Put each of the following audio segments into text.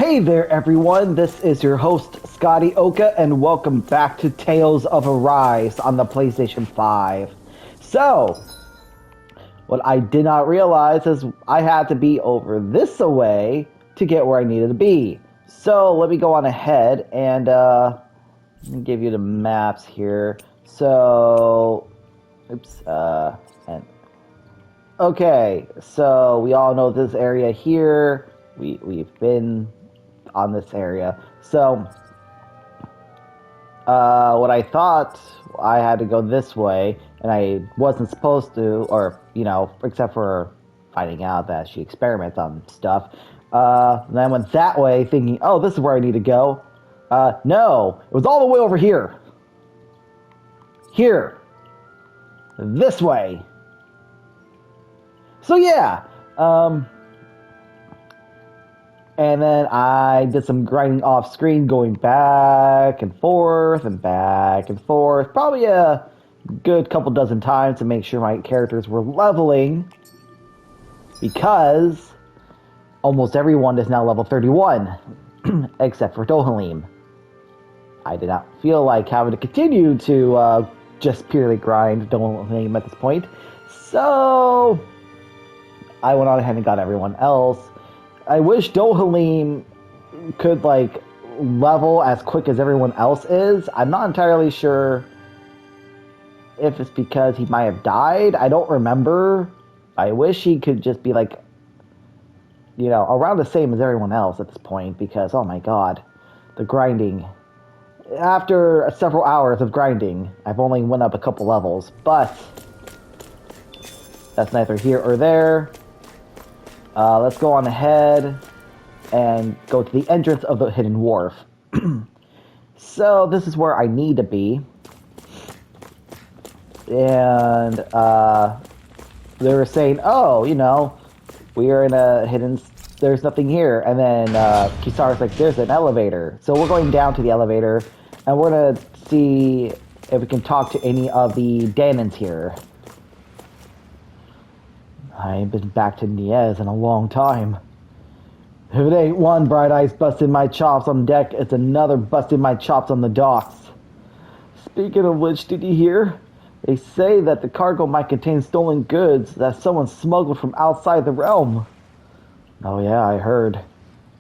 Hey there, everyone. This is your host, Scotty Oka, and welcome back to Tales of Arise on the PlayStation 5. So, what I did not realize is I had to be over this away to get where I needed to be. So, let me go on ahead and let me give you the maps here. So, oops, and okay, so we all know this area here. We've been on this area. So, what I thought I had to go this way, and I wasn't supposed to, or, except for finding out that she experiments on stuff. And I went that way thinking, oh, this is where I need to go. No, it was all the way over here. Here. This way. So yeah, and then I did some grinding off screen, going back and forth and back and forth. Probably a good couple dozen times to make sure my characters were leveling. Because almost everyone is now level 31. Except for Dohalim. I did not feel like having to continue to just purely grind Dohalim at this point. So I went on ahead and got everyone else. I wish Dohalim could, level as quick as everyone else is. I'm not entirely sure if it's because he might have died. I don't remember. I wish he could just be, around the same as everyone else at this point, because, oh my god, the grinding. After several hours of grinding, I've only went up a couple levels, but that's neither here or there. Let's go on ahead and go to the entrance of the Hidden Wharf. So this is where I need to be. And they were saying, oh, we are in a hidden... There's nothing here. And then Kisara's like, there's an elevator. So we're going down to the elevator, and we're going to see if we can talk to any of the Danons here. I ain't been back to Niez in a long time. If it ain't one Bright Eyes busting my chops on deck, it's another busting my chops on the docks. Speaking of which, did you hear? They say that the cargo might contain stolen goods that someone smuggled from outside the realm. Oh yeah, I heard.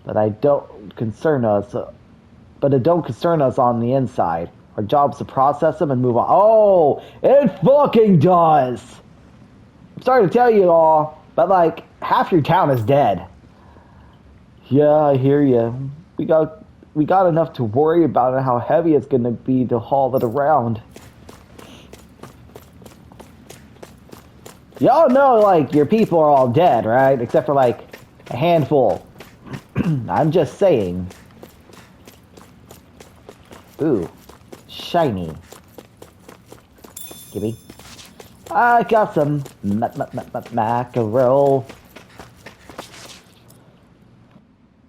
But it don't concern us on the inside. Our job's to process them and move on. Oh, it fucking does! I'm sorry to tell you all, but half your town is dead. Yeah, I hear you. We got enough to worry about and how heavy it's gonna be to haul it around. Y'all know, your people are all dead, right? Except for, a handful. I'm just saying. Ooh, shiny. Gimme. I got some mackerel.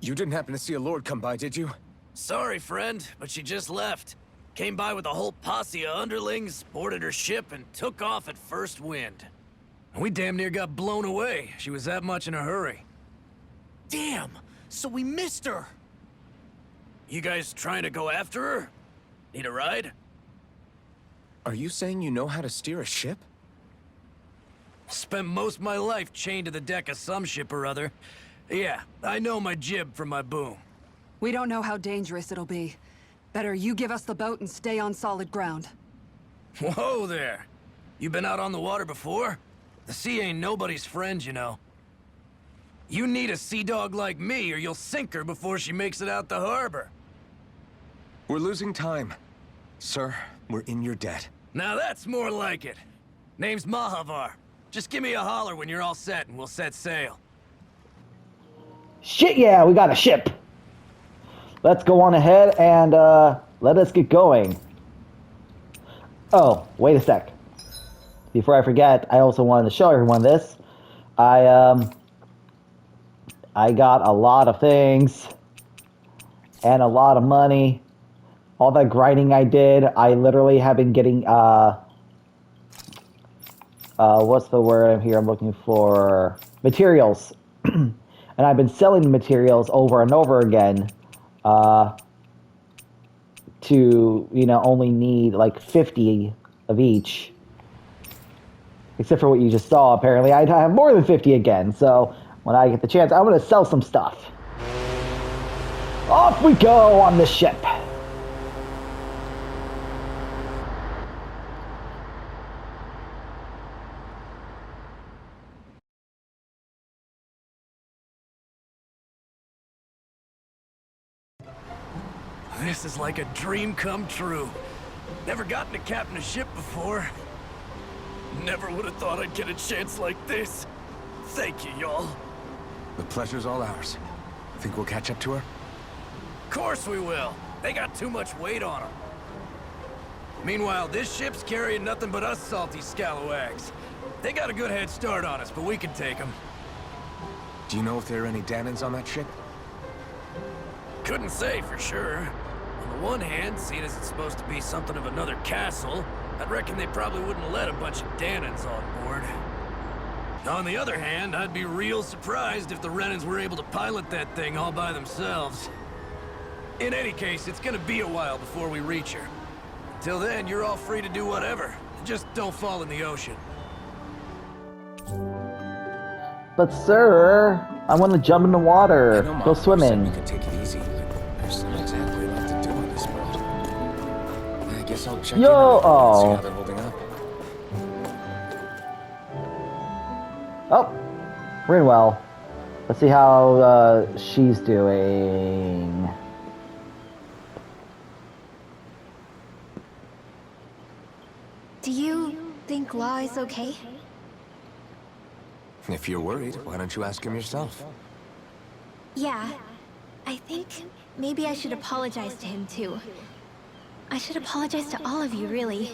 You didn't happen to see a lord come by, did you? Sorry, friend, but she just left. Came by with a whole posse of underlings, boarded her ship, and took off at first wind. We damn near got blown away. She was that much in a hurry. Damn! So we missed her! You guys trying to go after her? Need a ride? Are you saying you know how to steer a ship? Spent most of my life chained to the deck of some ship or other. Yeah, I know my jib from my boom. We don't know how dangerous it'll be. Better you give us the boat and stay on solid ground. Whoa there! You been out on the water before? The sea ain't nobody's friend, you know. You need a sea dog like me, or you'll sink her before she makes it out the harbor. We're losing time. Sir, we're in your debt. Now that's more like it. Name's Mahavar. Just give me a holler when you're all set, and we'll set sail. Shit, yeah, we got a ship. Let's go on ahead and let us get going. Oh, wait a sec. Before I forget, I also wanted to show everyone this. I got a lot of things and a lot of money. All that grinding I did, I literally have been getting what's the word here I'm looking for? Materials. And and I've been selling the materials over and over again to, only need like 50 of each. Except for what you just saw, apparently I'd have more than 50 again, so when I get the chance, I'm going to sell some stuff. Off we go on this ship. This is like a dream come true. Never gotten to captain a ship before. Never would have thought I'd get a chance like this. Thank you, y'all. The pleasure's all ours. Think we'll catch up to her? Of course we will. They got too much weight on them. Meanwhile, this ship's carrying nothing but us salty scalawags. They got a good head start on us, but we can take them. Do you know if there are any Danans on that ship? Couldn't say for sure. On the one hand, seeing as it's supposed to be something of another castle, I'd reckon they probably wouldn't let a bunch of Danans on board. On the other hand, I'd be real surprised if the Renans were able to pilot that thing all by themselves. In any case, it's gonna be a while before we reach her. Till then, you're all free to do whatever. Just don't fall in the ocean. But sir, I want to jump in the water, I know Mom go said swimming. we could take it easy, but there's not exactly a lot to do on this boat. I guess I'll check in on them and see how they're holding up. Oh, Rinwell. Let's see how she's doing. Do you think Law is okay? If you're worried, why don't you ask him yourself? Yeah. I think maybe I should apologize to him too. I should apologize to all of you, really.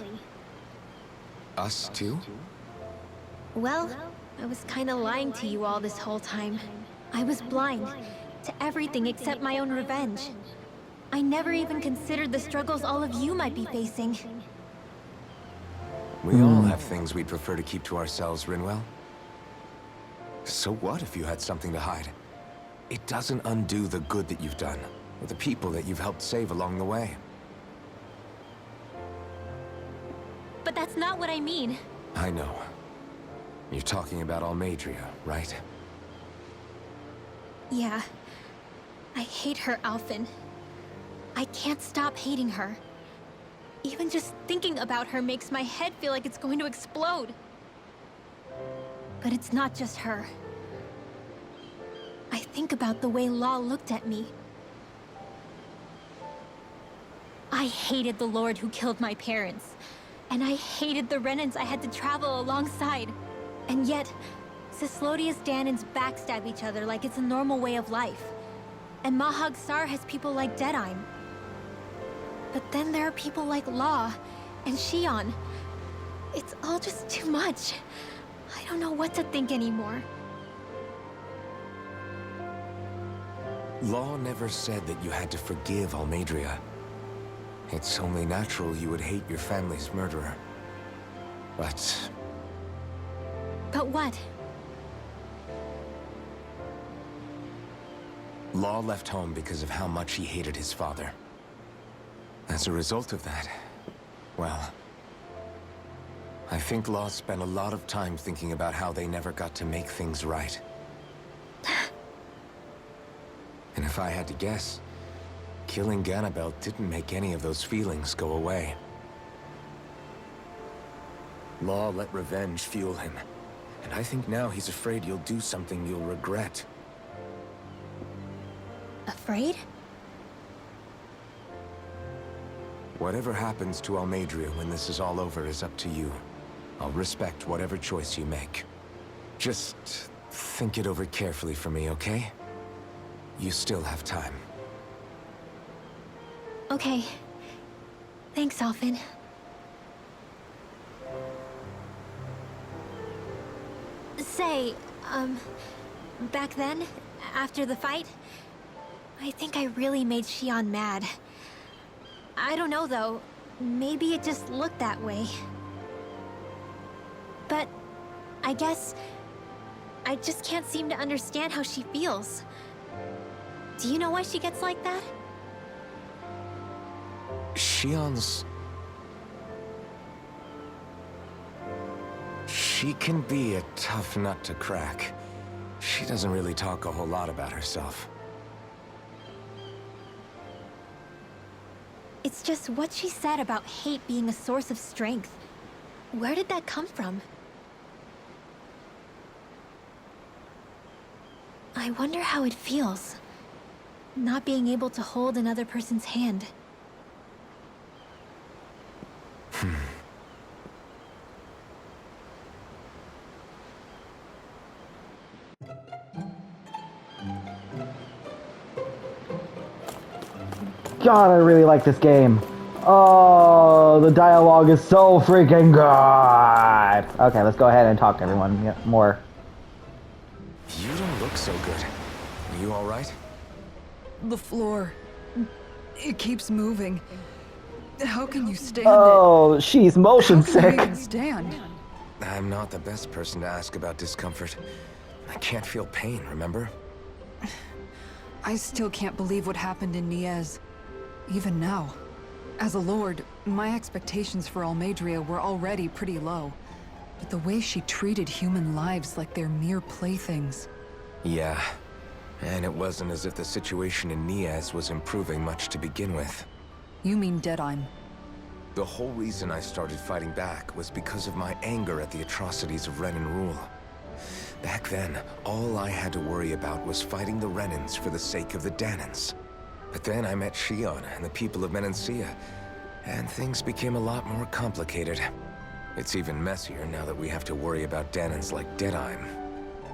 Us too? Well, I was kinda lying to you all this whole time. I was blind to everything except my own revenge. I never even considered the struggles all of you might be facing. We all have things we'd prefer to keep to ourselves, Rinwell. So what if you had something to hide? It doesn't undo the good that you've done, or the people that you've helped save along the way. But that's not what I mean. I know. You're talking about Almadria, right? Yeah. I hate her, Alphen. I can't stop hating her. Even just thinking about her makes my head feel like it's going to explode. But it's not just her. I think about the way Law looked at me. I hated the Lord who killed my parents. And I hated the Renans I had to travel alongside. And yet, Cislodius Danans backstab each other like it's a normal way of life. And Mahag Sar has people like Deadime. But then there are people like Law and Shion. It's all just too much. I don't know what to think anymore. Law never said that you had to forgive Almadria. It's only natural you would hate your family's murderer. But But what? Law left home because of how much he hated his father. As a result of that, well, I think Law spent a lot of time thinking about how they never got to make things right. And if I had to guess, killing Ganabel didn't make any of those feelings go away. Law let revenge fuel him, and I think now he's afraid you'll do something you'll regret. Afraid? Whatever happens to Almadria when this is all over is up to you. I'll respect whatever choice you make. Just think it over carefully for me, okay? You still have time. Okay. Thanks, Alphen. Say, back then, after the fight, I think I really made Shion mad. I don't know, though. Maybe it just looked that way. But I guess I just can't seem to understand how she feels. Do you know why she gets like that? Shion's... She can be a tough nut to crack. She doesn't really talk a whole lot about herself. It's just what she said about hate being a source of strength. Where did that come from? I wonder how it feels, not being able to hold another person's hand. God, I really like this game. Oh, the dialogue is so freaking good. Okay, let's go ahead and talk to everyone more. You don't look so good. Are you alright? The floor. It keeps moving. How can you stand Oh, she's motion it? How can you sick. even stand? I'm not the best person to ask about discomfort. I can't feel pain, remember? I still can't believe what happened in Niez. Even now. As a lord, my expectations for Almadria were already pretty low. But the way she treated human lives like they're mere playthings. Yeah. And it wasn't as if the situation in Niaz was improving much to begin with. You mean Deadheim? The whole reason I started fighting back was because of my anger at the atrocities of Renan rule. Back then, all I had to worry about was fighting the Renans for the sake of the Danans. But then I met Shion and the people of Menancia, and things became a lot more complicated. It's even messier now that we have to worry about Danans like Deadheim.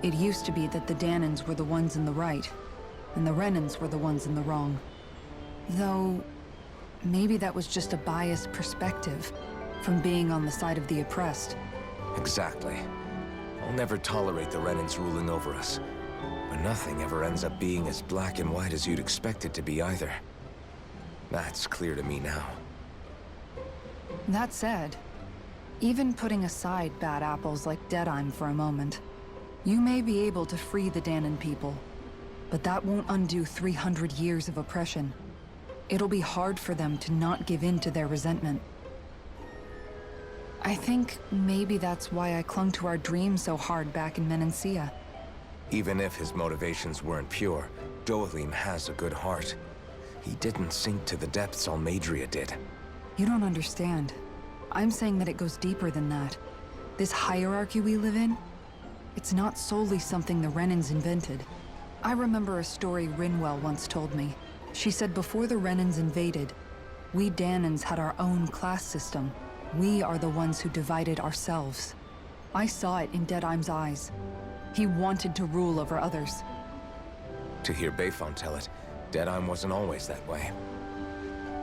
It used to be that the Danans were the ones in the right, and the Renans were the ones in the wrong. Though, maybe that was just a biased perspective from being on the side of the oppressed. Exactly. I'll never tolerate the Renans ruling over us. But nothing ever ends up being as black and white as you'd expect it to be either. That's clear to me now. That said, even putting aside bad apples like Deadheim for a moment, you may be able to free the Danan people, but that won't undo 300 years of oppression. It'll be hard for them to not give in to their resentment. I think maybe that's why I clung to our dream so hard back in Menancia. Even if his motivations weren't pure, Dohalim has a good heart. He didn't sink to the depths Almadria did. You don't understand. I'm saying that it goes deeper than that. This hierarchy we live in, it's not solely something the Renans invented. I remember a story Rinwell once told me. She said before the Renans invaded, we Danans had our own class system. We are the ones who divided ourselves. I saw it in Deadheim's eyes. He wanted to rule over others. To hear Bayfon tell it, Deadheim wasn't always that way.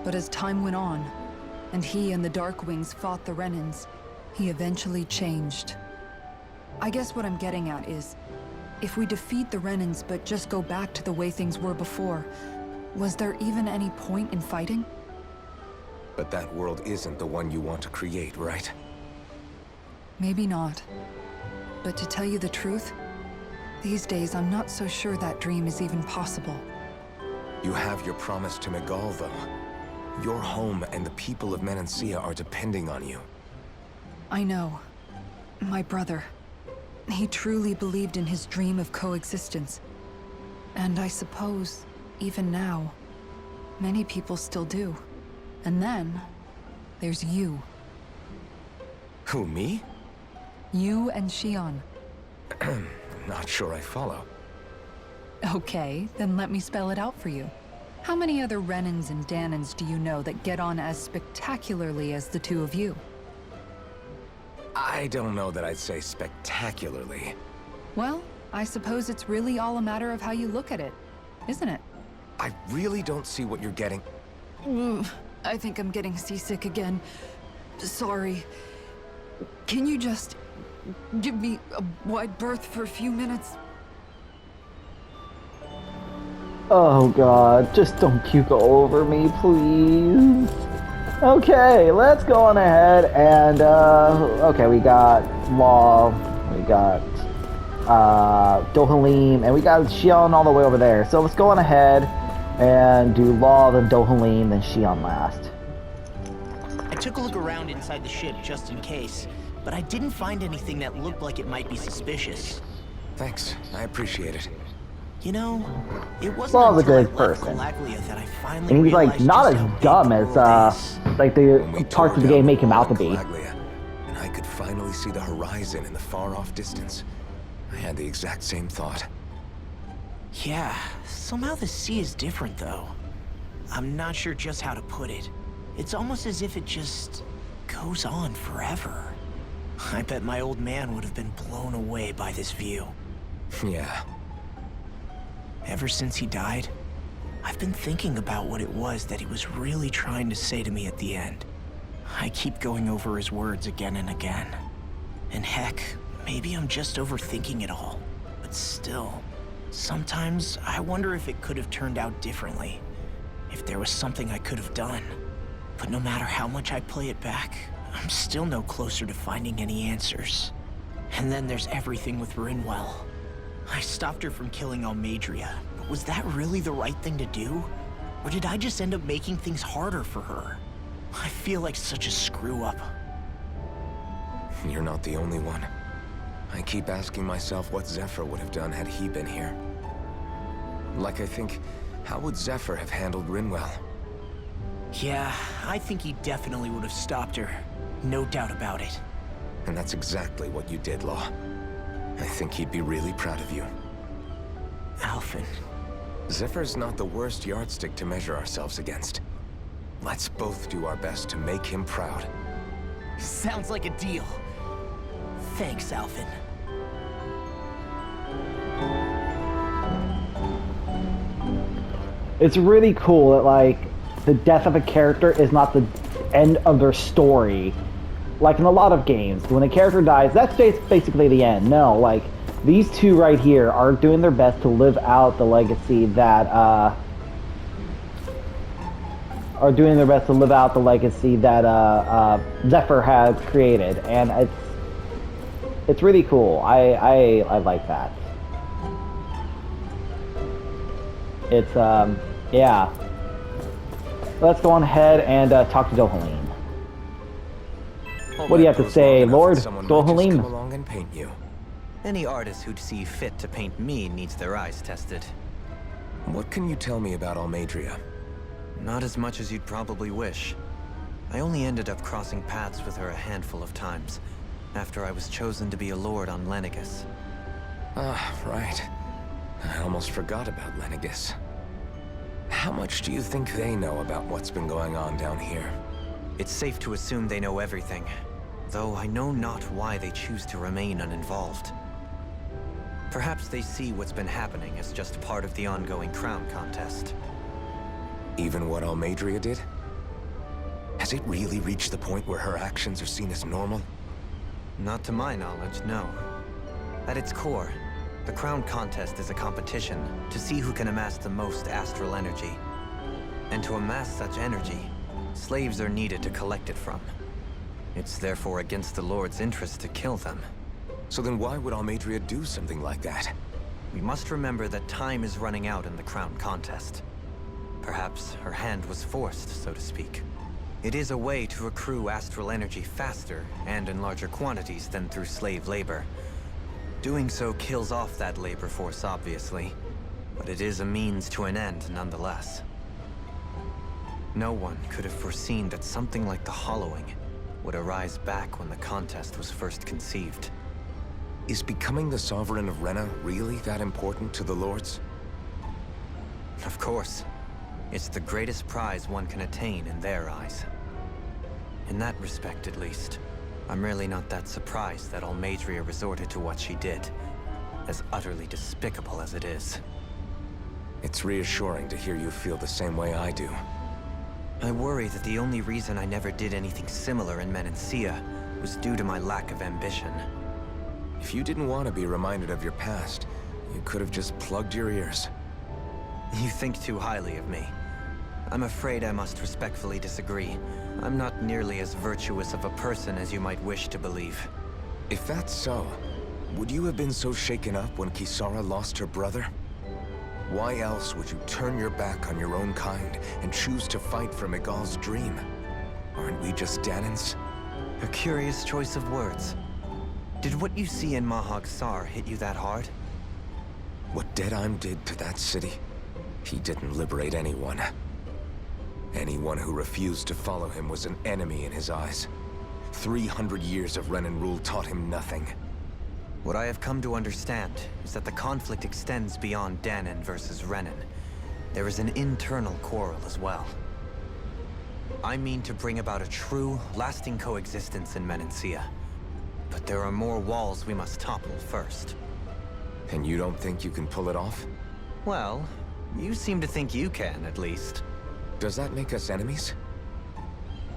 But as time went on, and he and the Darkwings fought the Renans, he eventually changed. I guess what I'm getting at is, if we defeat the Renans but just go back to the way things were before, was there even any point in fighting? But that world isn't the one you want to create, right? Maybe not. But to tell you the truth, these days I'm not so sure that dream is even possible. You have your promise to Megal, though. Your home and the people of Menancia are depending on you. I know. My brother. He truly believed in his dream of coexistence. And I suppose, even now, many people still do. And then, there's you. Who, me? You and Shion. Not sure I follow. Okay, then let me spell it out for you. How many other Renans and Danans do you know that get on as spectacularly as the two of you? I don't know that I'd say spectacularly. Well, I suppose it's really all a matter of how you look at it, isn't it? I really don't see what you're getting. I think I'm getting seasick again. Sorry. Can you just give me a wide berth for a few minutes? Oh god, just don't puke all over me, please. Okay, let's go on ahead and, okay, we got Law, we got Dohalim, and we got Xion all the way over there. So let's go on ahead and do Law, then Dohalim, then Xion last. I took a look around inside the ship just in case, but I didn't find anything that looked like it might be suspicious. Thanks, I appreciate it. You know, it wasn't Law's a until I good left person. Calaglia that I finally And he's like realized not just how as big dumb the as world is. like When we the parts of the tore game down make him the out to wall be. of Calaglia, and I could finally see the horizon in the far-off distance. I had the exact same thought. Yeah, somehow the sea is different though. I'm not sure just how to put it. It's almost as if it just goes on forever. I bet my old man would have been blown away by this view. Yeah. Ever since he died, I've been thinking about what it was that he was really trying to say to me at the end. I keep going over his words again and again. And heck, maybe I'm just overthinking it all. But still, sometimes I wonder if it could have turned out differently. If there was something I could have done. But no matter how much I play it back, I'm still no closer to finding any answers. And then there's everything with Rinwell. I stopped her from killing Almadria, but was that really the right thing to do? Or did I just end up making things harder for her? I feel like such a screw-up. You're not the only one. I keep asking myself what Zephyr would have done had he been here. Like I think, how would Zephyr have handled Rinwell? Yeah, I think he definitely would have stopped her. No doubt about it. And that's exactly what you did, Law. I think he'd be really proud of you. Alphen. Zephyr's not the worst yardstick to measure ourselves against. Let's both do our best to make him proud. Sounds like a deal. Thanks, Alphen. It's really cool that like the death of a character is not the end of their story. Like in a lot of games, when a character dies, that's basically the end. No, like these two right here are doing their best to live out the legacy that Zephyr has created, and it's really cool. I like that. It's yeah. Let's go on ahead and talk to Dohalim. What do you have to say, Lord Someone might just come Dohalim? along and paint you. Any artist who'd see fit to paint me needs their eyes tested. What can you tell me about Almadria? Not as much as you'd probably wish. I only ended up crossing paths with her a handful of times, after I was chosen to be a lord on Lenegus. Ah, right. I almost forgot about Lenegus. How much do you think they know about what's been going on down here? It's safe to assume they know everything, though I know not why they choose to remain uninvolved. Perhaps they see what's been happening as just part of the ongoing crown contest. Even what Almadria did? Has it really reached the point where her actions are seen as normal? Not to my knowledge, no. At its core, the crown contest is a competition to see who can amass the most astral energy. And to amass such energy, slaves are needed to collect it from. It's therefore against the Lord's interest to kill them. So then why would Almadria do something like that? We must remember that time is running out in the crown contest. Perhaps her hand was forced, so to speak. It is a way to accrue astral energy faster and in larger quantities than through slave labor. Doing so kills off that labor force, obviously, but it is a means to an end nonetheless. No one could have foreseen that something like the Hollowing would arise back when the contest was first conceived. Is becoming the Sovereign of Rena really that important to the Lords? Of course. It's the greatest prize one can attain in their eyes. In that respect, at least, I'm really not that surprised that Almadria resorted to what she did, as utterly despicable as it is. It's reassuring to hear you feel the same way I do. I worry that the only reason I never did anything similar in Menancia was due to my lack of ambition. If you didn't want to be reminded of your past, you could have just plugged your ears. You think too highly of me. I'm afraid I must respectfully disagree. I'm not nearly as virtuous of a person as you might wish to believe. If that's so, would you have been so shaken up when Kisara lost her brother? Why else would you turn your back on your own kind and choose to fight for Miguel's dream? Aren't we just Danans? A curious choice of words. Did what you see in Mahag Sar hit you that hard? What Deadheim did to that city, he didn't liberate anyone. Anyone who refused to follow him was an enemy in his eyes. 300 years of Renan rule taught him nothing. What I have come to understand is that the conflict extends beyond Danan versus Renan. There is an internal quarrel as well. I mean to bring about a true, lasting coexistence in Menancia. But there are more walls we must topple first. And you don't think you can pull it off? Well, you seem to think you can, at least. Does that make us enemies?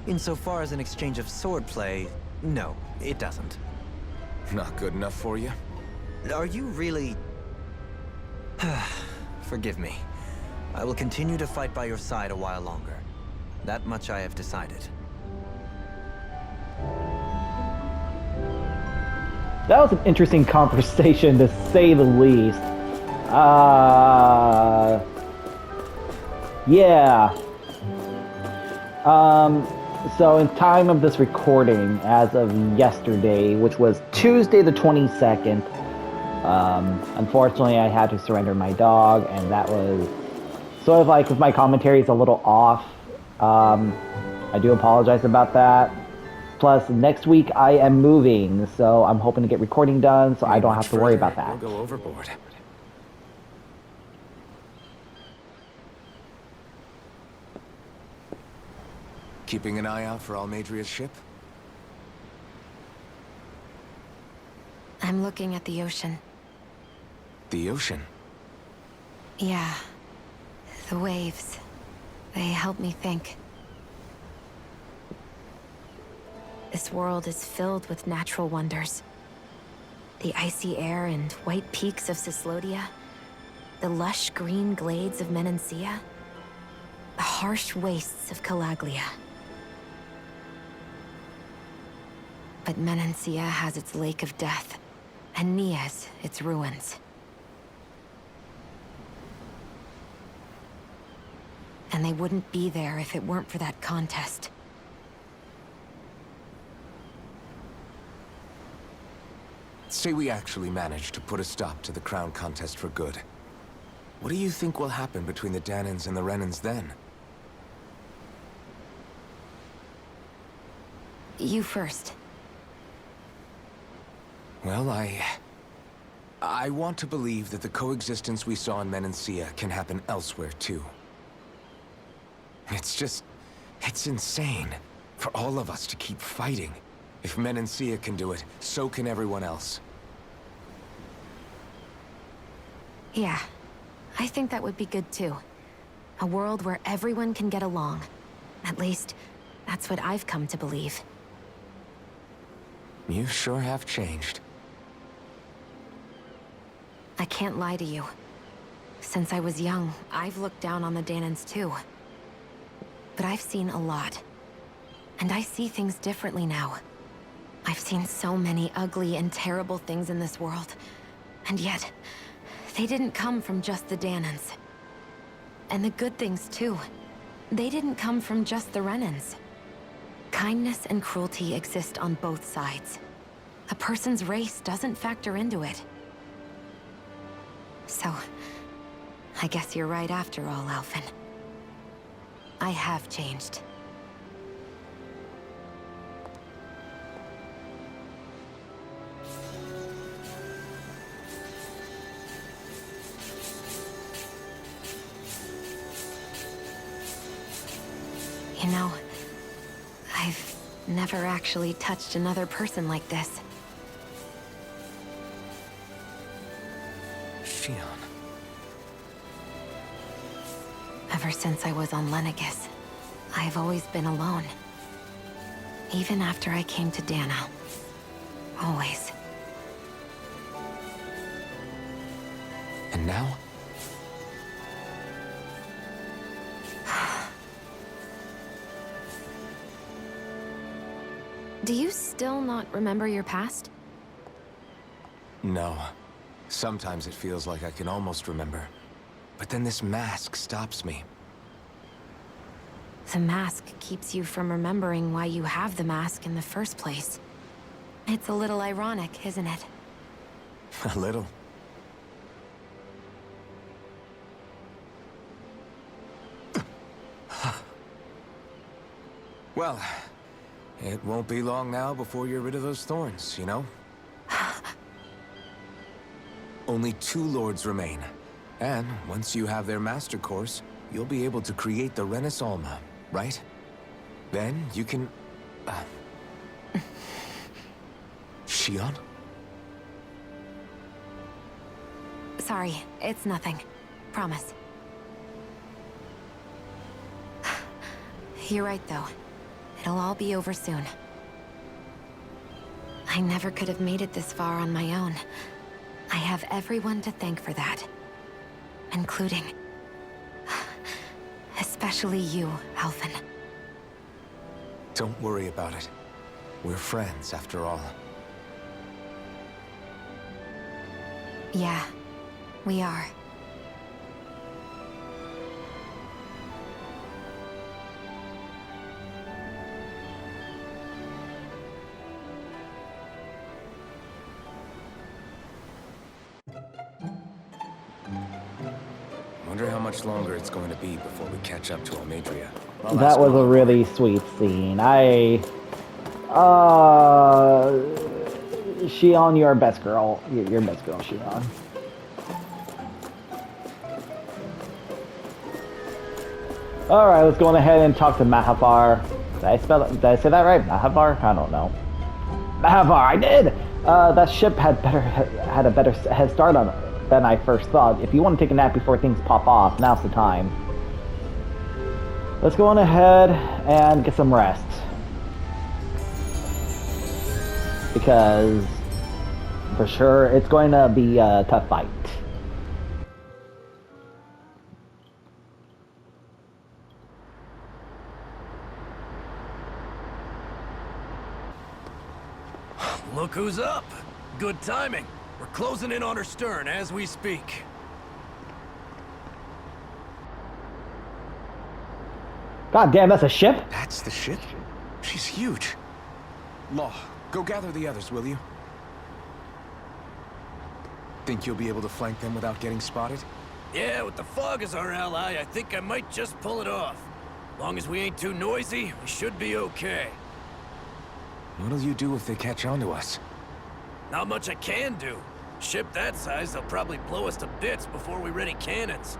Insofar as an exchange of swordplay, no, it doesn't. Not good enough for you? Are you really... Forgive me. I will continue to fight by your side a while longer. That much I have decided. That was an interesting conversation, to say the least. Yeah. So in time of this recording, as of yesterday, which was Tuesday the 22nd, unfortunately I had to surrender my dog, and that was sort of like, if my commentary is a little off, I do apologize about that. Plus, next week I am moving, so I'm hoping to get recording done, so I don't have to worry about that. We'll go overboard. Keeping an eye out for Almadria's ship? I'm looking at the ocean. The ocean? Yeah. The waves. They help me think. This world is filled with natural wonders. The icy air and white peaks of Cislodia. The lush green glades of Menancia. The harsh wastes of Calaglia. But Menancia has its Lake of Death, and Nias its ruins. And they wouldn't be there if it weren't for that contest. Say we actually manage to put a stop to the crown contest for good. What do you think will happen between the Danans and the Renans then? You first. Well, I want to believe that the coexistence we saw in Menancia can happen elsewhere, too. It's insane for all of us to keep fighting. If Menancia can do it, so can everyone else. Yeah, I think that would be good too. A world where everyone can get along. At least, that's what I've come to believe. You sure have changed. I can't lie to you. Since I was young, I've looked down on the Danans too. But I've seen a lot. And I see things differently now. I've seen so many ugly and terrible things in this world. And yet, they didn't come from just the Danans. And the good things too. They didn't come from just the Renans. Kindness and cruelty exist on both sides. A person's race doesn't factor into it. So, I guess you're right after all, Alphen. I have changed. You know, I've never actually touched another person like this. Shion. Ever since I was on Lenegis, I've always been alone. Even after I came to Dana. Always. And now? Do you still not remember your past? No. Sometimes it feels like I can almost remember. But then this mask stops me. The mask keeps you from remembering why you have the mask in the first place. It's a little ironic, isn't it? A little. Well, it won't be long now before you're rid of those thorns, you know? Only 2 lords remain. And once you have their master course, you'll be able to create the Renaissance, right? Then you can... Shion? Sorry, it's nothing. Promise. You're right, though. It'll all be over soon. I never could have made it this far on my own. I have everyone to thank for that. Including... especially you, Alphen. Don't worry about it. We're friends, after all. Yeah, we are. Wonder how much longer it's going to be before we catch up to Almadria. That was a really sweet scene. Shion, you're our best girl. You're best girl, Shion. Alright, let's go on ahead and talk to Mahafar. Did I say that right? Mahafar? I don't know. Mahafar, I did! That ship had a better head start on it than I first thought. If you want to take a nap before things pop off, now's the time. Let's go on ahead and get some rest. Because, for sure, it's going to be a tough fight. Look who's up. Good timing. We're closing in on her stern as we speak. God damn, that's a ship? That's the ship? She's huge. Law, go gather the others, will you? Think you'll be able to flank them without getting spotted? Yeah, with the fog as our ally, I think I might just pull it off. Long as we ain't too noisy, we should be okay. What'll you do if they catch on to us? Not much I can do. Ship that size, they'll probably blow us to bits before we ready cannons.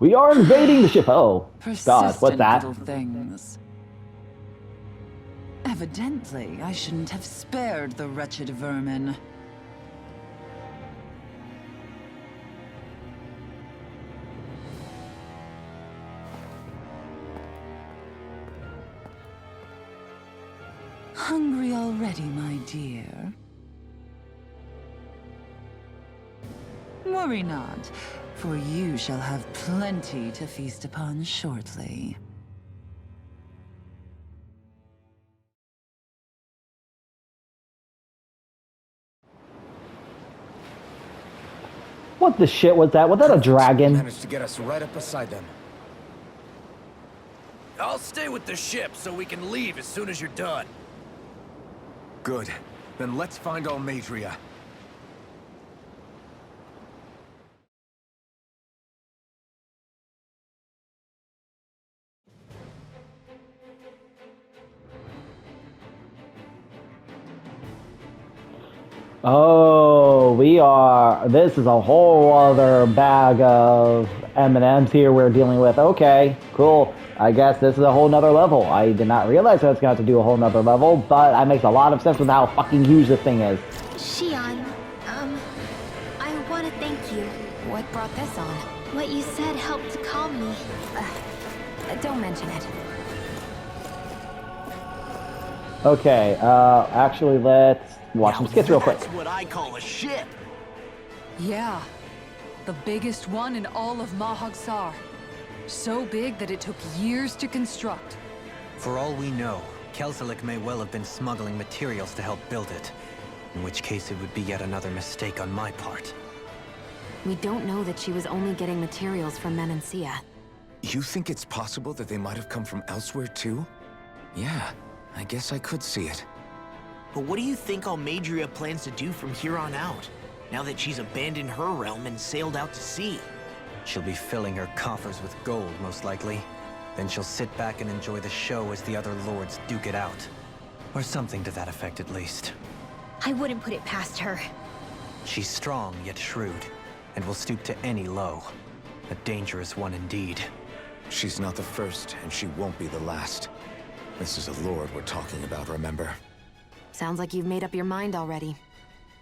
We are invading the ship. Oh, God, what's that? Little things. Evidently, I shouldn't have spared the wretched vermin. Hungry already, my dear? Worry not, for you shall have plenty to feast upon shortly. What the shit was that? Was that a dragon? Managed to get us right up beside them. I'll stay with the ship so we can leave as soon as you're done. Good. Then let's find Almadria. Oh, this is a whole other bag of M&Ms here we're dealing with. Okay, cool. I guess this is a whole nother level. I did not realize I was going to have to do a whole nother level, but that makes a lot of sense with how fucking huge this thing is. Shion, I want to thank you. What brought this on? What you said helped to calm me. Don't mention it. Okay, actually, let's watch some skits real quick. That's what I call a ship. Yeah. The biggest one in all of Mahagsar. So big that it took years to construct. For all we know, Kelselik may well have been smuggling materials to help build it. In which case it would be yet another mistake on my part. We don't know that she was only getting materials from Menancia. You think it's possible that they might have come from elsewhere too? Yeah, I guess I could see it. But what do you think Almadria plans to do from here on out, now that she's abandoned her realm and sailed out to sea? She'll be filling her coffers with gold, most likely. Then she'll sit back and enjoy the show as the other lords duke it out. Or something to that effect, at least. I wouldn't put it past her. She's strong, yet shrewd, and will stoop to any low. A dangerous one indeed. She's not the first, and she won't be the last. This is a lord we're talking about, remember? Sounds like you've made up your mind already.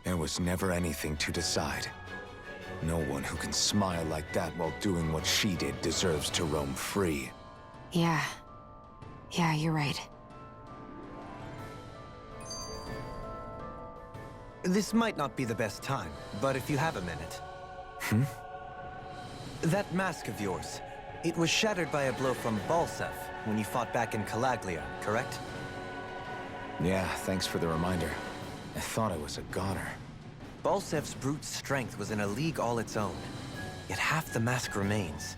There was never anything to decide. No one who can smile like that while doing what she did deserves to roam free. Yeah. Yeah, you're right. This might not be the best time, but if you have a minute. That mask of yours, it was shattered by a blow from Balsef when you fought back in Calaglia, correct? Yeah, thanks for the reminder. I thought I was a goner. Balsef's brute strength was in a league all its own, yet half the mask remains.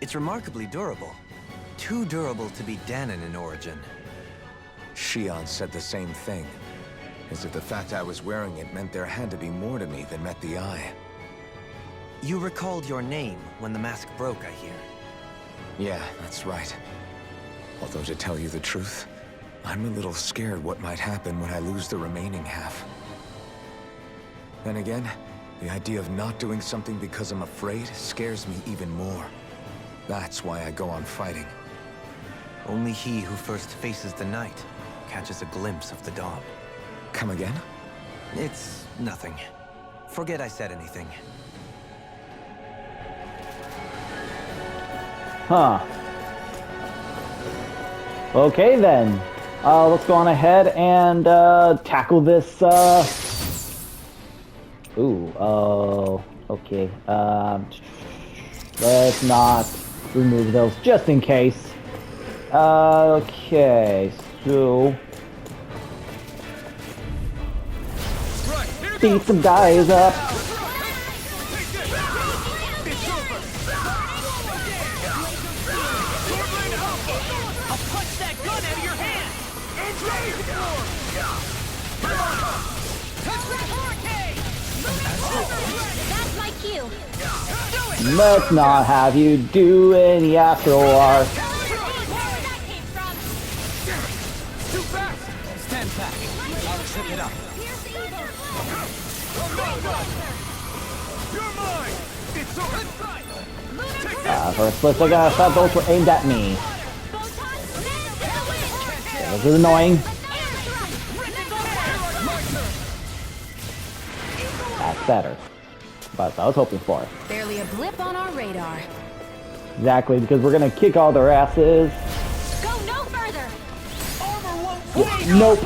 It's remarkably durable. Too durable to be Danon in origin. Shion said the same thing. As if the fact I was wearing it meant there had to be more to me than met the eye. You recalled your name when the mask broke, I hear. Yeah, that's right. Although to tell you the truth, I'm a little scared what might happen when I lose the remaining half. Then again, the idea of not doing something because I'm afraid scares me even more. That's why I go on fighting. Only he who first faces the night catches a glimpse of the dawn. Come again? It's nothing. Forget I said anything. Huh. Okay then. Let's go on ahead and tackle this. Okay. Let's not remove those just in case. Okay, so beat some guys up. That's my cue. Let's not have you do any astral arc. Stand back. I'll trip it up. You're mine. It's over. For a split second, I thought those were aimed at me. This is annoying. That's better. But I was hoping for it. Barely a blip on our radar. Exactly, because we're gonna kick all their asses. Go no further. Nope.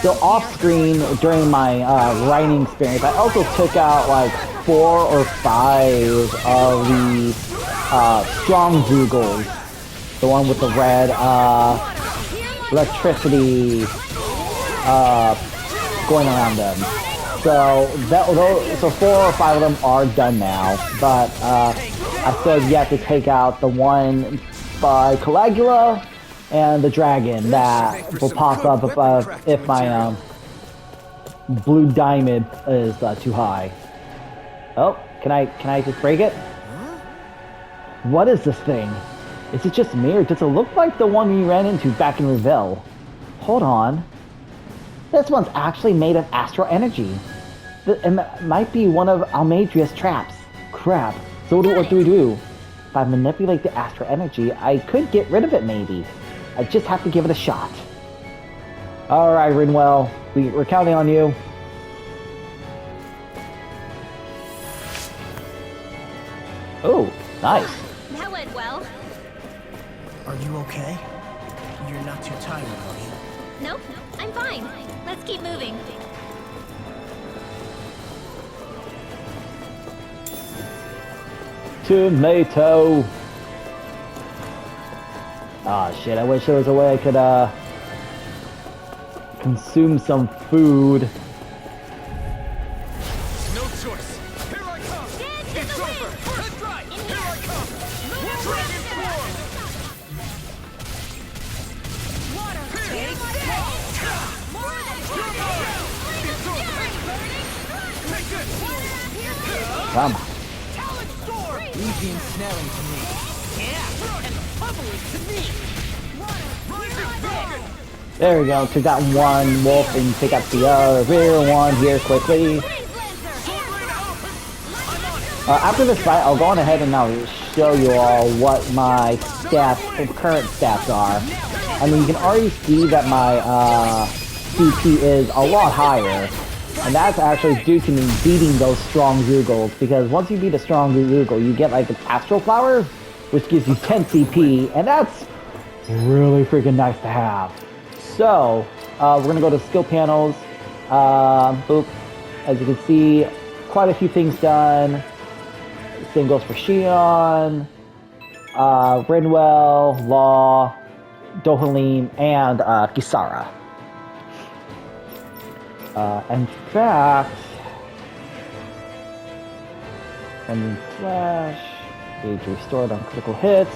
So off screen during my writing experience, I also took out like 4 or 5 of the strong Zoogles. The one with the red electricity going around them. So so 4 or 5 of them are done now. But I still have yet to take out the one by Calagula and the dragon that will pop up if my blue diamond is too high. Oh, can I just break it? What is this thing? Is it just me, or does it look like the one we ran into back in Reveille? Hold on. This one's actually made of astral energy. It might be one of Almadria's traps. Crap. So what do we do? If I manipulate the astral energy, I could get rid of it maybe. I just have to give it a shot. Alright, Rinwell. We're counting on you. Oh, Nice. That went well. Are you okay? You're not too tired, are you? Nope, I'm fine. Let's keep moving. Tomato. Ah, shit, I wish there was a way I could, consume some food. No choice. Here I come. It's over. That's right. Here I come. Dragon form. Water. Take this. Come. Talent sword. Easy and snelling to me. Yeah. And bubbly to me. Rising dragon. There we go. Took out one wolf and take out the other one here quickly. After this fight, I'll go on ahead and I'll show you all what my stats, current stats are. I mean, you can already see that my CP is a lot higher. And that's actually due to me beating those strong Zoogles, because once you beat a strong Zoogle, you get like an Astral Flower, which gives you 10 CP, and that's really freaking nice to have. So, we're gonna go to skill panels. Boop. As you can see, quite a few things done. Same goes for Shion, Rinwell, Law, Dohalim, and Kisara. In fact, and Flash, age restored on critical hits.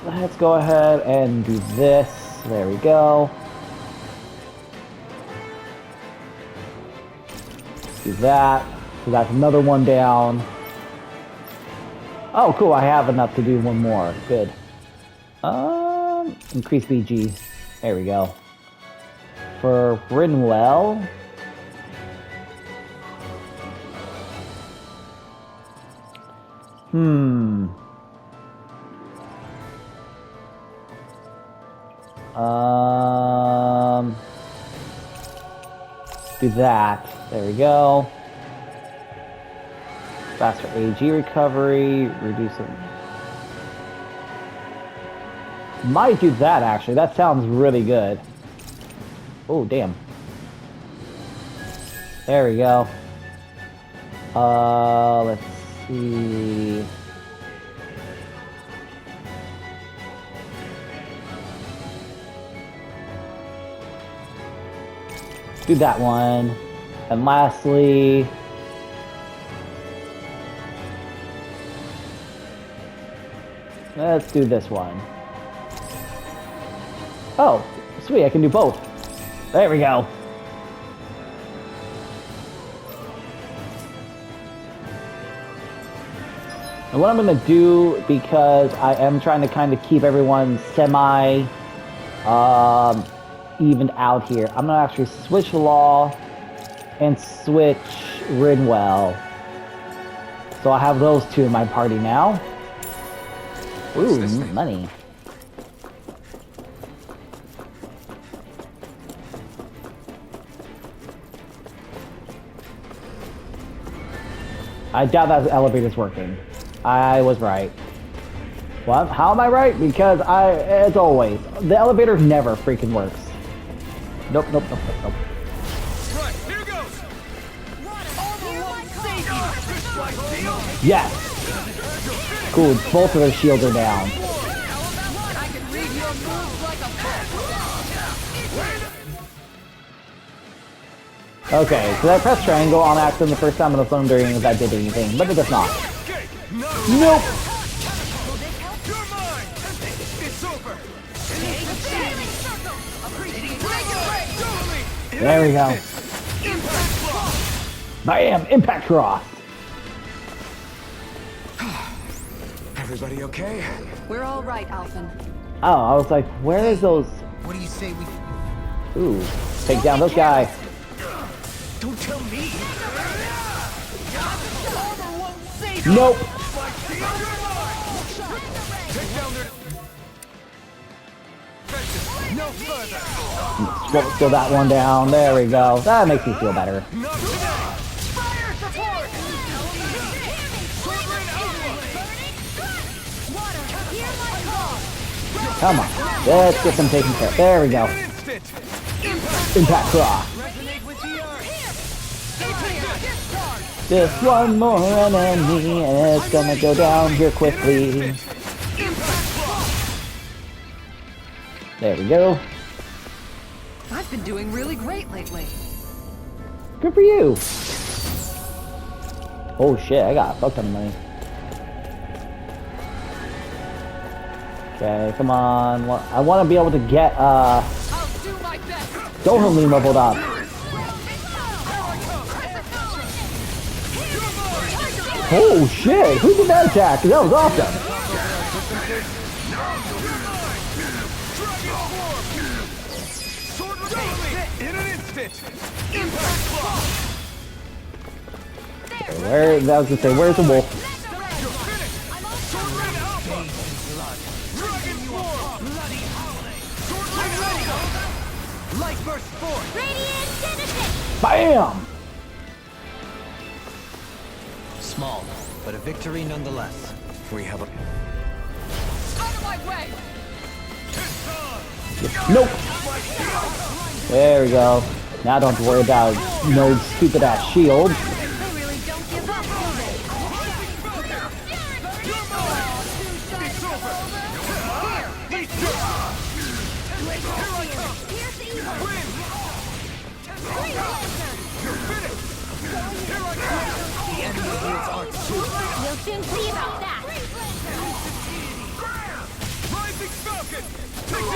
Let's go ahead and do this. There we go. Do that. So that's another one down. Oh, cool. I have enough to do one more. Good. Increase BG. There we go. For Brinwell. Do that. There we go. Faster AG recovery. Reduce it. Might do that actually. That sounds really good. Oh, damn. There we go. Let's see. Do that one. And lastly, let's do this one. Oh, sweet, I can do both. There we go. And what I'm going to do, because I am trying to kind of keep everyone semi evened out here, I'm going to actually switch Law and switch Rinwell. So I have those two in my party now. Ooh, money. I doubt that elevator's working. I was right. What? How am I right? Because as always, the elevator never freaking works. Nope, nope, nope, nope, nope. Right, here goes. Yes. Cool, both of their shields are down. Okay, so I pressed triangle on accident the first time and I was wondering if that did anything, but it does not. Nope! There we go. Bam! Impact Cross! Everybody okay? We're all right, Alphen. Oh, I was like, where is those... What do you say we... Ooh, take down those guys. Don't tell me! Nope! No further. Slow that one down. There we go. That makes me feel better. Not today. Come on. Let's get them taken care of. There we go. Impact Claw. Just one more enemy and it's gonna go down here quickly. There we go. I've been doing really great lately. Good for you. Oh shit, I got a fuck ton of money. Okay, come on. I want to be able to get Dohanlim leveled up. Oh shit! Who did that attack? That was awesome. Where? I was gonna say, where's the wolf? Bam! Small, but a victory nonetheless. We have a... Out of my way! Nope. There we go. Now I don't have to worry about no stupid ass shield. They really don't give up, do they? Here's the evil. We'll soon see about that.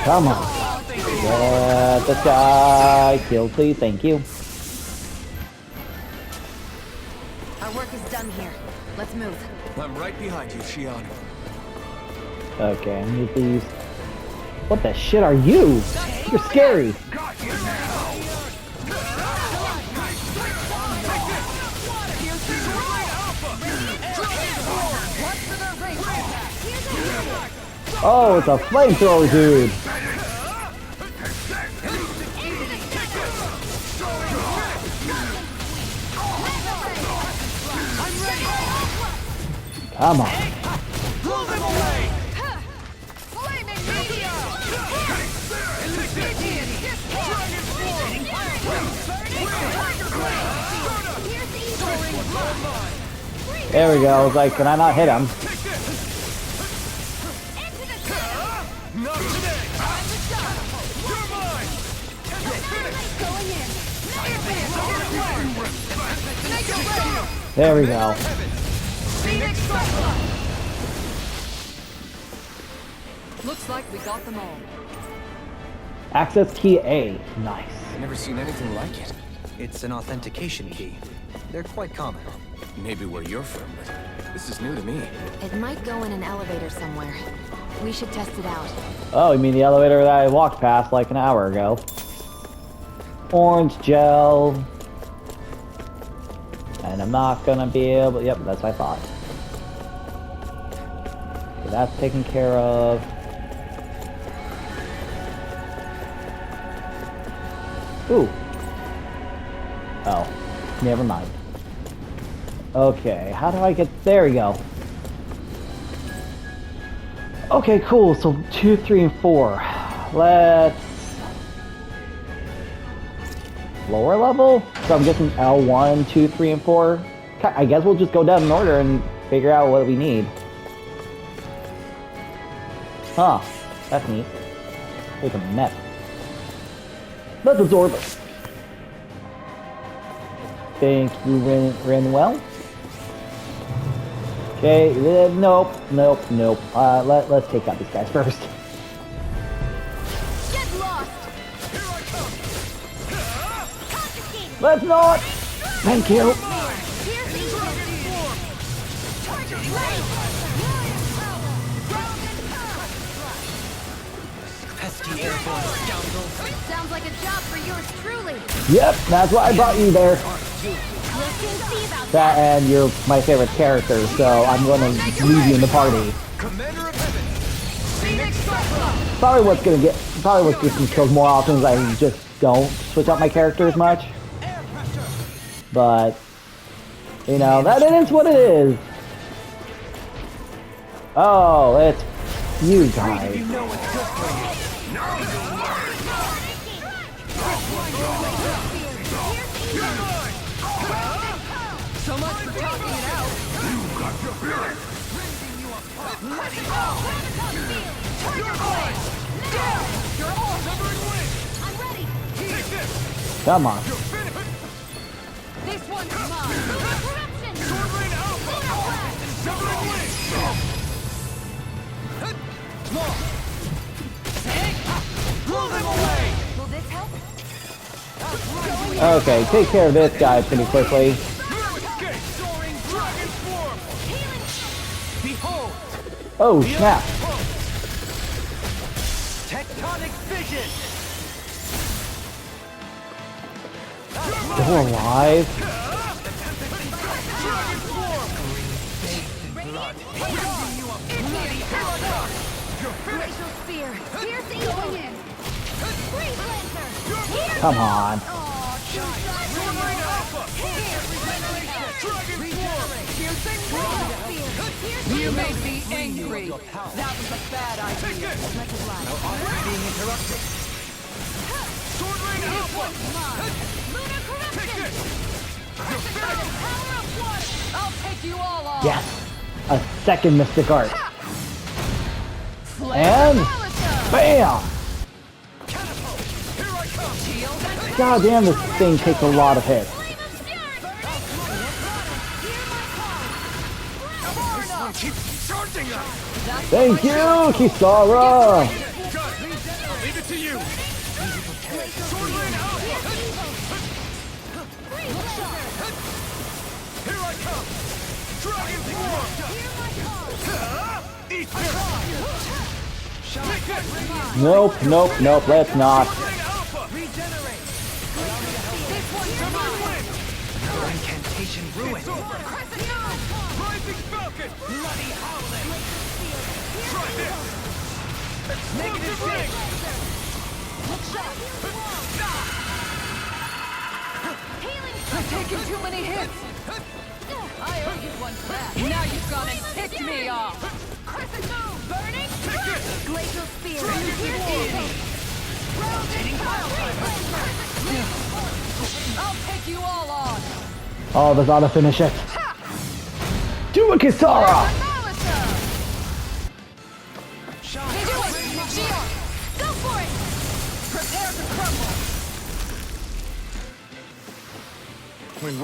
Come on. Get this guy killed, please. Thank you. Our work is done here. Let's move. I'm right behind you, Shion. Okay, I need these. What the shit are you? You're scary. Oh, it's a flamethrower dude. Come on. There we go. I was like, can I not hit him? There we go. Looks like we got them all. Access key A. Nice. Never seen anything like it. It's an authentication key. They're quite common. Maybe where you're from, but this is new to me. It might go in an elevator somewhere. We should test it out. Oh, you mean the elevator that I walked past like an hour ago? Orange gel. And I'm not gonna be able... Yep, that's what I thought. Okay, that's taken care of. Ooh. Oh. Never mind. Okay, how do I get... There we go. Okay, cool. So 2, 3, and 4. Let's... Lower level? So I'm guessing L1, 2, 3, and 4. I guess we'll just go down in order and figure out what we need. Huh. That's neat. There's a map. Let's absorb it. Thank you, Renwell. Okay, nope. Let's take out these guys first. Get lost. Let's not! Thank you! Pesky airborne scoundrel. Sounds like a job for yours truly. Yep, that's why I brought you there. We'll soon see about That and you're my favorite character, so I'm gonna leave you in the party. Commander of Heaven. Probably what's gets me killed more often is I just don't switch out my character as much. But, you know, that is what it is. Oh, it's You guys. You know what's good for you. So much for talking it out. You got your feelings. Let it go. Turn your blade. Down. You're all severing wings. I'm ready. Take this! Come on. This one's mine. Corruption. Sword Rain Alpha! Severing wings! Blow them away! Will this help? Okay, take care of this guy pretty quickly. Escape! Soaring Dragon Form! Behold! Oh, snap. Tectonic Vision! Still alive? Dragon Form! Glacial Spear. Piercing going in. Freeze Lancer. Come on. Sword Rain Alpha! Dragon Form! You made me angry. That was a bad idea. Take this! Being interrupted. Sword Rain Alpha! Lunar Take Corruption. this! Power of water. I'll take you all on. Yes. A second Mystic Art. And bam! Here I come! God damn, this thing takes a lot of hits. Keep charging us! Thank you, Kisara! Got it! I'll leave it to you! Sword Rain Alpha! Here I come! Dragon Form! Eat this! Take this! Nope, nope, nope, let's not. Sword Rain Alpha! Regenerate. Severing wings! Your incantation ruined. It's over! Rising Falcon! Bloody howling. Try this! Explosive ring! I've taken too many hits. I owe you one for that. Now you've gone and ticked me off. Crescent Moon. Burning. Take this! Glacial Spear. I'll take you all on. Oh, there's auto finish it. Do it, Kisara! Go for it. Prepare to crumble.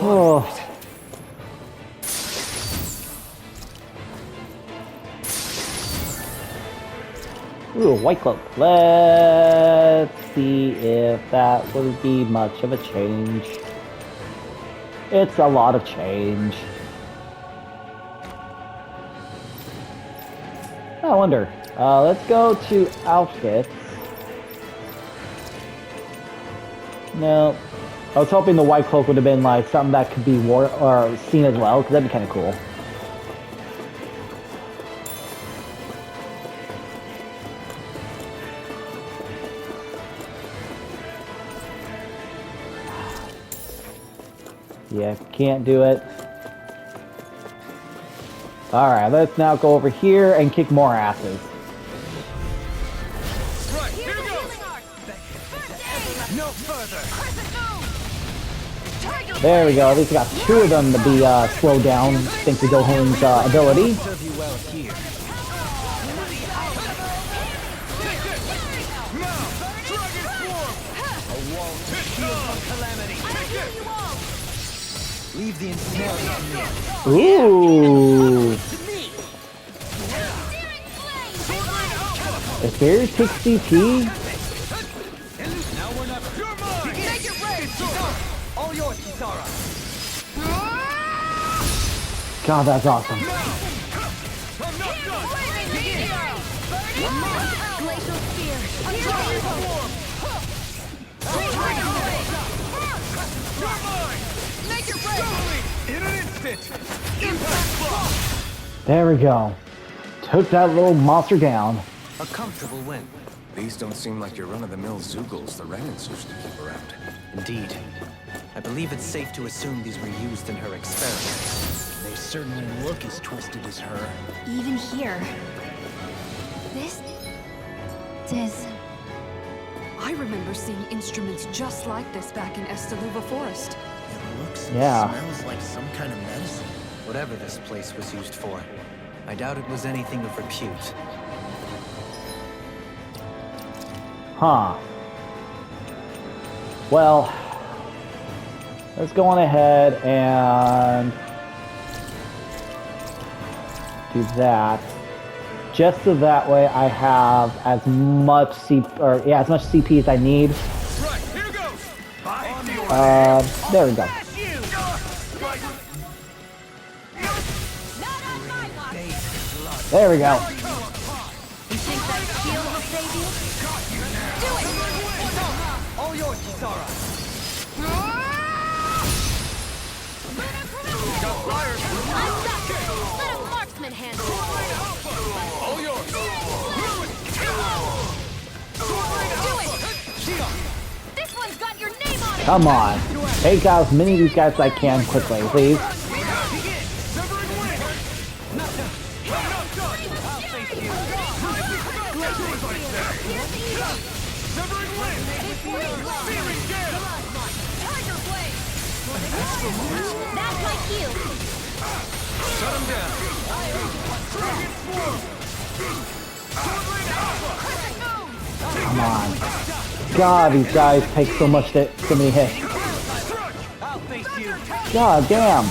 Oh. Ooh, white cloak. Let's see if that will be much of a change. It's a lot of change. I wonder. Let's go to outfits. No. I was hoping the white cloak would have been like something that could be wore or seen as well, because that'd be kind of cool. Yeah, can't do it. Alright, let's now go over here and kick more asses. Right, here Here's a goes! healing arc. No further! There we go, at least we got two of them to be slowed down thanks to Gohan's ability. Serve you well here. Now! Dragon Form! A wall to shield from calamity. Leave the ensnaring on me. Ooh! Sword Rain Alpha! If there's 6 CP, Now we're never. You're mine! Make it rain. It's over! All yours, Kisara. God, that's awesome. I'm not done! Glacial Spear. Dragon Form! Sword Rain Alpha! You're mine! Make it rain. Totally! In an instant! Impact Block! There we go. Took that little monster down. A comfortable win. These don't seem like your run-of-the-mill Zoogles the Renans used to keep around. Indeed. I believe it's safe to assume these were used in her experiments. They certainly look as twisted as her. Even here. This is. I remember seeing instruments just like this back in Estaluva Forest. It looks and Yeah. smells like some kind of medicine. Whatever this place was used for, I doubt it was anything of repute. Huh. Well, let's go on ahead and do that. Just so that way I have as much as much CP as I need. Right, here goes! There we go. There we go. You think that shield will save you? Do it! All yours, Kisara! Got flyers! I'm stuck! Let a marksman handle it! All yours! Do it! This one's got your name on it! Come on. Take out as many of these guys as I can quickly, please. That's my cue! Shut him down! Come on. God, these guys take so many hits. God damn.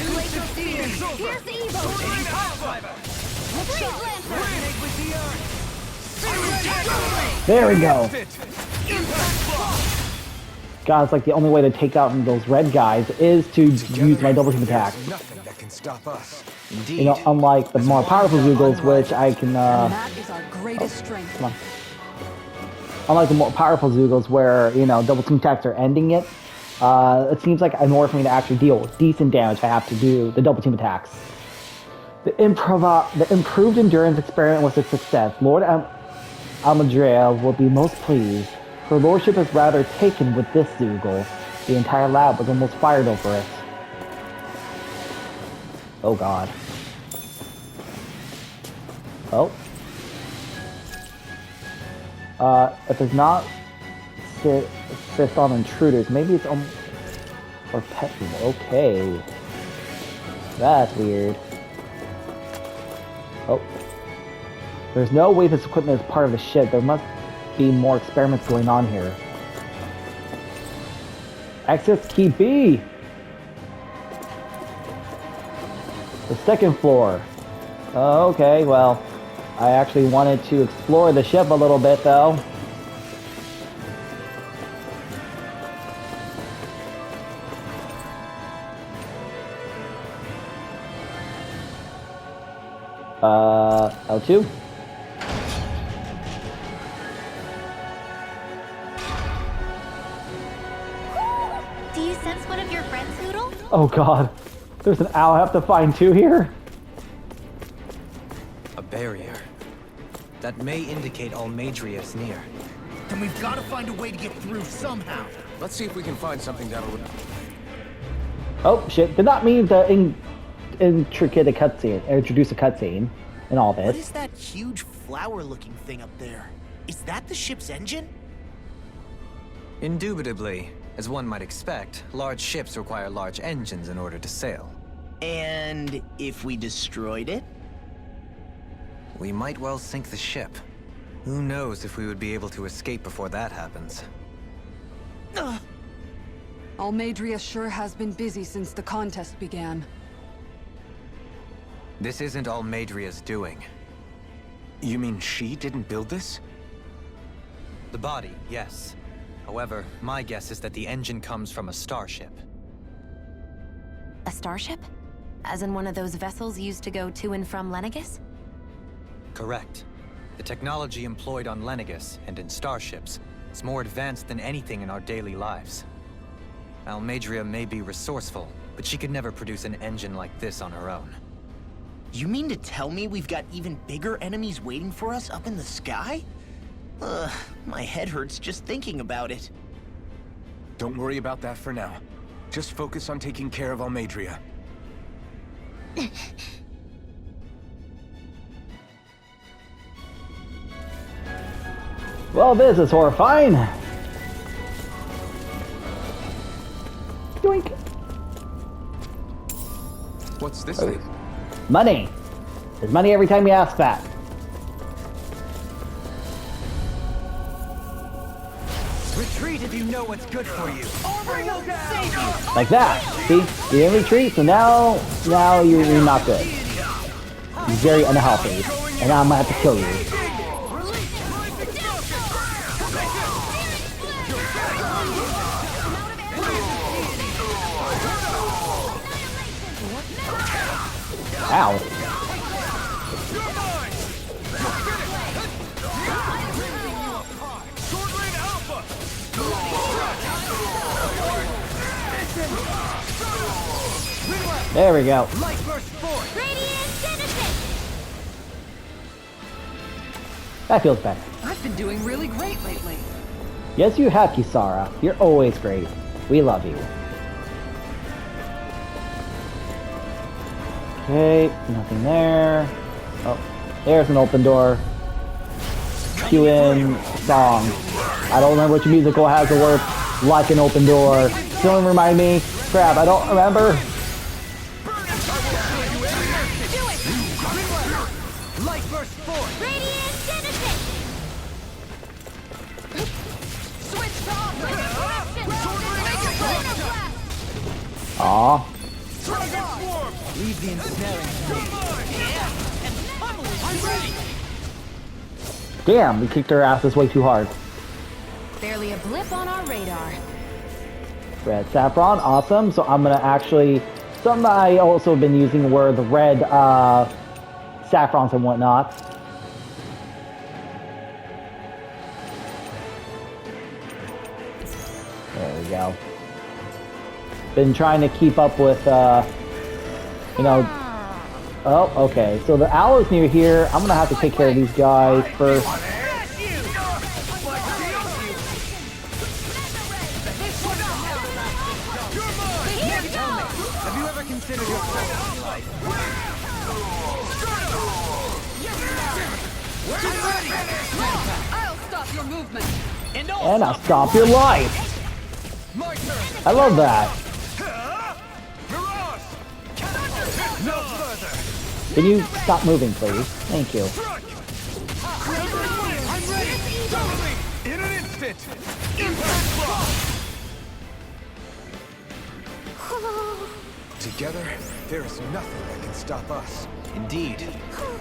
Here's the Evo! There we go. God, it's like the only way to take out those red guys is to use my double team attack. Nothing that can stop us. Indeed. You know, unlike the more powerful Zeugles, which I can, That is our greatest strength. come on. Unlike the more powerful Zeugles where, you know, double team attacks are ending it, it seems like in order for me to actually deal with decent damage, I have to do the double team attacks. The improved endurance experiment was a success. Lord Amadrea will be most pleased. Her lordship is rather taken with this Zeugle. The entire lab was almost fired over it. Oh god. Oh. It does not insist on intruders. Maybe it's on or pet people. Okay. That's weird. Oh. There's no way this equipment is part of the ship. There must be more experiments going on here. Access key B! The second floor. Okay, well, I actually wanted to explore the ship a little bit, though. L2? Do you sense one of your friends, Hoodle? Oh god. There's an owl I have to find too here? A barrier. That may indicate Almadria is near. Then we've got to find a way to get through somehow. Let's see if we can find something that'll... Oh shit, did not mean to introduce a cutscene in all What this. is that huge flower-looking thing up there? Is that the ship's engine? Indubitably. As one might expect, large ships require large engines in order to sail. And if we destroyed it? We might well sink the ship. Who knows if we would be able to escape before that happens. Almadria sure has been busy since the contest began. This isn't Almadria's doing. You mean she didn't build this? The body, yes. However, my guess is that the engine comes from a starship. A starship? As in one of those vessels used to go to and from Lenegis? Correct. The technology employed on Lenegis and in starships is more advanced than anything in our daily lives. Almadria may be resourceful, but she could never produce an engine like this on her own. You mean to tell me we've got even bigger enemies waiting for us up in the sky? My head hurts just thinking about it. Don't worry about that for now. Just focus on taking care of Almadria. Well, this is horrifying. Yoink. What's this thing? Money. There's money every time you ask that. Retreat if you know what's good for you. Like that. See? You didn't retreat, so now you're not good. You're very unhealthy. And now I'm gonna have to kill you. Ow. There we go. That feels better. I've been doing really great lately. Yes, you have, Kisara. You're always great. We love you. Okay, nothing there. Oh, there's an open door. Cue in song. I don't remember which musical has the word like an open door. Don't remind me. Crap, I don't remember. Light burst forth. Aw. Leave the ensnaring to me. Damn, we kicked our asses way too hard. Barely a blip on our radar. Red saffron, awesome. So I'm gonna actually, something I also have been using were the red saffrons and whatnot. There we go. Been trying to keep up with, you know. Oh, okay. So the owl is near here. I'm gonna have to take care of these guys first. Have you ever considered yourself in life? I'll stop your movement. And I'll stop your life. I love that. Can you stop moving, please? Thank you. I'm ready! In an instant! Impact block! Together, there is nothing that can stop us. Indeed.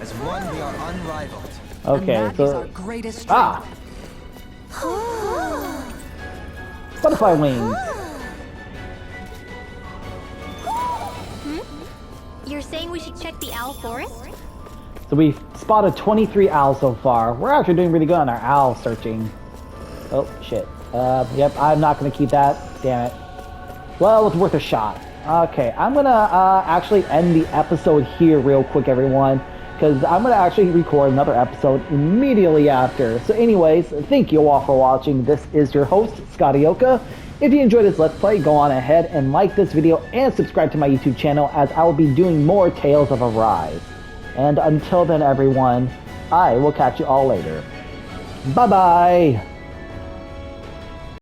As one, we are unrivaled. Okay, and that is our so greatest strength. butterfly wings. You're saying we should check the owl forest? So we've spotted 23 owls so far. We're actually doing really good on our owl searching. Oh, shit. Yep, I'm not going to keep that. Damn it. Well, it's worth a shot. Okay, I'm going to actually end the episode here real quick, everyone. Because I'm going to actually record another episode immediately after. So anyways, thank you all for watching. This is your host, Scotty-Oka. If you enjoyed this Let's Play, go on ahead and like this video and subscribe to my YouTube channel as I will be doing more Tales of Arise. And until then, everyone, I will catch you all later. Bye-bye!